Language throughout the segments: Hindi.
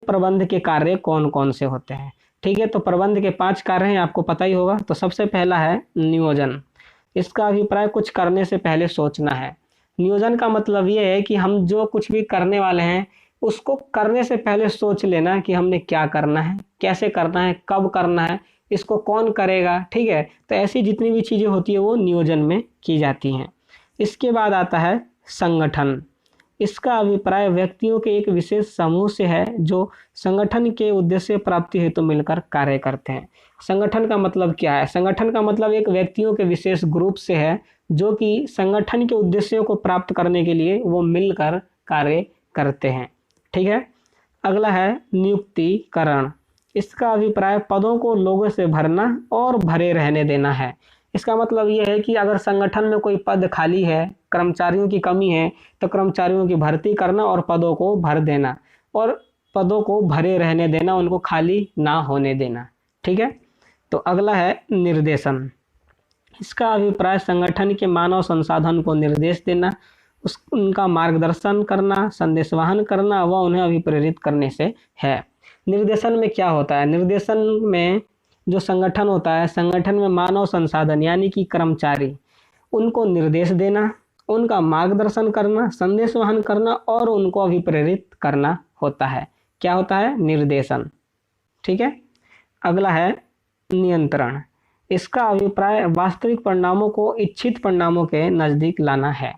प्रबंध के कार्य कौन कौन से होते हैं। ठीक है, तो प्रबंध के 5 कार्य हैं, आपको पता ही होगा। तो सबसे पहला है नियोजन। इसका अभिप्राय कुछ करने से पहले सोचना है। नियोजन का मतलब ये है कि हम जो कुछ भी करने वाले हैं उसको करने से पहले सोच लेना कि हमने क्या करना है, कैसे करना है, कब करना है, इसको कौन करेगा। ठीक है, तो ऐसी जितनी भी चीज़ें होती है वो नियोजन में की जाती हैं। इसके बाद आता है संगठन। इसका अभिप्राय व्यक्तियों के एक विशेष समूह से है जो संगठन के उद्देश्य प्राप्ति हेतु मिलकर कार्य करते हैं। संगठन का मतलब क्या है? संगठन का मतलब एक व्यक्तियों के विशेष ग्रुप से है जो कि संगठन के उद्देश्यों को प्राप्त करने के लिए वो मिलकर कार्य करते हैं। ठीक है, अगला है नियुक्तिकरण। इसका अभिप्राय पदों को लोगों से भरना और भरे रहने देना है। इसका मतलब ये है कि अगर संगठन में कोई पद खाली है, कर्मचारियों की कमी है, तो कर्मचारियों की भर्ती करना और पदों को भर देना, और पदों को भरे रहने देना, उनको खाली ना होने देना। ठीक है, तो अगला है निर्देशन। इसका अभिप्राय संगठन के मानव संसाधन को निर्देश देना, उनका मार्गदर्शन करना, संदेशवाहन करना व उन्हें अभिप्रेरित करने से है। निर्देशन में क्या होता है? निर्देशन में जो संगठन होता है, संगठन में मानव संसाधन यानी कि कर्मचारी, उनको निर्देश देना, उनका मार्गदर्शन करना, संदेशवाहन करना और उनको अभिप्रेरित करना होता है। क्या होता है? निर्देशन। ठीक है, अगला है नियंत्रण। इसका अभिप्राय वास्तविक परिणामों को इच्छित परिणामों के नज़दीक लाना है।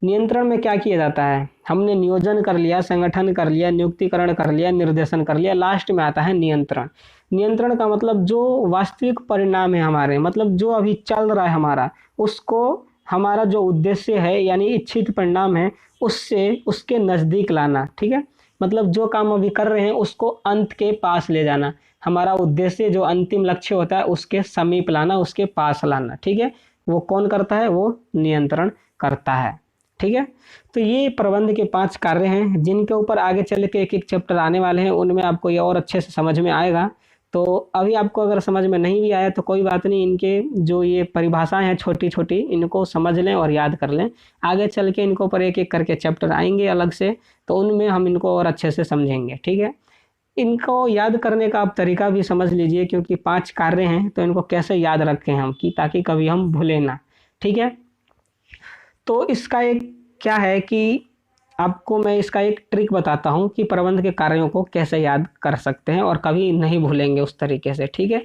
नियंत्रण में क्या किया जाता है? हमने नियोजन कर लिया, संगठन कर लिया, नियुक्तिकरण कर लिया, निर्देशन कर लिया, लास्ट में आता है नियंत्रण। नियंत्रण का मतलब जो वास्तविक परिणाम है हमारे, मतलब जो अभी चल रहा है हमारा, उसको हमारा जो उद्देश्य है यानी इच्छित परिणाम है उससे उसके नज़दीक लाना। ठीक है, मतलब जो काम अभी कर रहे हैं उसको अंत के पास ले जाना। हमारा उद्देश्य जो अंतिम लक्ष्य होता है उसके समीप लाना, उसके पास लाना। ठीक है, वो कौन करता है? वो नियंत्रण करता है। ठीक है, तो ये प्रबंध के 5 कार्य हैं जिनके ऊपर आगे चल के एक एक चैप्टर आने वाले हैं, उनमें आपको ये और अच्छे से समझ में आएगा। तो अभी आपको अगर समझ में नहीं भी आया तो कोई बात नहीं, इनके जो ये परिभाषाएं हैं छोटी छोटी, इनको समझ लें और याद कर लें। आगे चल के इनके ऊपर एक एक करके चैप्टर आएंगे अलग से, तो उनमें हम इनको और अच्छे से समझेंगे। ठीक है, इनको याद करने का आप तरीका भी समझ लीजिए, क्योंकि 5 कार्य हैं तो इनको कैसे याद रखें हम कि ताकि कभी हम भूलें ना। ठीक है, तो इसका एक क्या है कि आपको मैं इसका एक ट्रिक बताता हूँ कि प्रबंध के कार्यों को कैसे याद कर सकते हैं और कभी नहीं भूलेंगे उस तरीके से। ठीक है,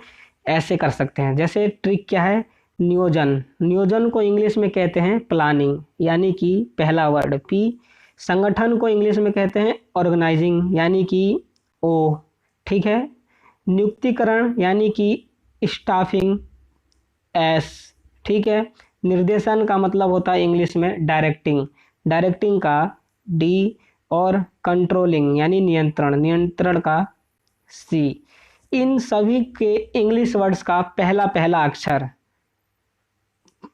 ऐसे कर सकते हैं। जैसे ट्रिक क्या है? नियोजन। नियोजन को इंग्लिश में कहते हैं प्लानिंग, यानी कि पहला वर्ड पी। संगठन को इंग्लिश में कहते हैं ऑर्गेनाइजिंग, यानी कि ओ। ठीक है, नियुक्तिकरण यानी कि स्टाफिंग, एस। ठीक है, निर्देशन का मतलब होता है इंग्लिश में डायरेक्टिंग, डायरेक्टिंग का डी, और कंट्रोलिंग यानी नियंत्रण, नियंत्रण का सी। इन सभी के इंग्लिश वर्ड्स का पहला पहला अक्षर,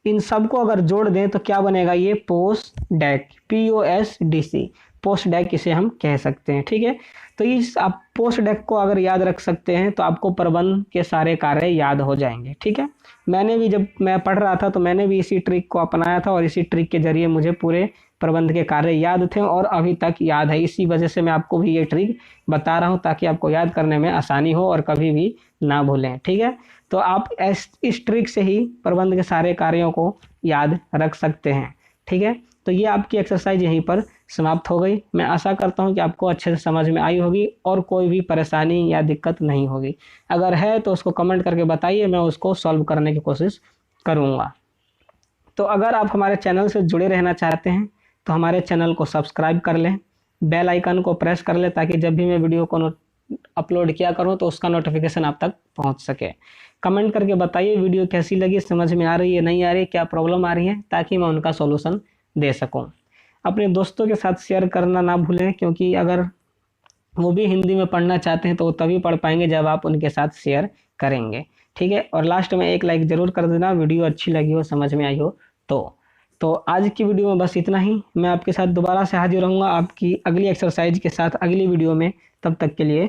इन सबको अगर जोड़ दें तो क्या बनेगा? ये पोस्टडैक, POSDC, पोस्टडैक इसे हम कह सकते हैं। ठीक है, तो इस आप पोस्टडैक को अगर याद रख सकते हैं तो आपको प्रबंध के सारे कार्य याद हो जाएंगे। ठीक है, मैंने भी जब मैं पढ़ रहा था तो मैंने भी इसी ट्रिक को अपनाया था और इसी ट्रिक के जरिए मुझे पूरे प्रबंध के कार्य याद थे और अभी तक याद है। इसी वजह से मैं आपको भी ये ट्रिक बता रहा हूँ ताकि आपको याद करने में आसानी हो और कभी भी ना भूलें। ठीक है, तो आप इस ट्रिक से ही प्रबंध के सारे कार्यों को याद रख सकते हैं। ठीक है, तो ये आपकी एक्सरसाइज यहीं पर समाप्त हो गई। मैं आशा करता हूँ कि आपको अच्छे से समझ में आई होगी और कोई भी परेशानी या दिक्कत नहीं होगी। अगर है तो उसको कमेंट करके बताइए, मैं उसको सॉल्व करने की कोशिश करूँगा। तो अगर आप हमारे चैनल से जुड़े रहना चाहते हैं तो हमारे चैनल को सब्सक्राइब कर लें, बेल आइकन को प्रेस कर लें ताकि जब भी मैं वीडियो को अपलोड किया करूँ तो उसका नोटिफिकेशन आप तक पहुँच सके। कमेंट करके बताइए वीडियो कैसी लगी, समझ में आ रही है, नहीं आ रही, क्या प्रॉब्लम आ रही है, ताकि मैं उनका सॉल्यूशन दे सकूं। अपने दोस्तों के साथ शेयर करना ना भूलें, क्योंकि अगर वो भी हिंदी में पढ़ना चाहते हैं तो वो तभी पढ़ पाएंगे जब आप उनके साथ शेयर करेंगे। ठीक है, और लास्ट में एक लाइक ज़रूर कर देना, वीडियो अच्छी लगी हो, समझ में आई हो तो आज की वीडियो में बस इतना ही। मैं आपके साथ दोबारा से हाजिर रहूँगा आपकी अगली एक्सरसाइज के साथ अगली वीडियो में। तब तक के लिए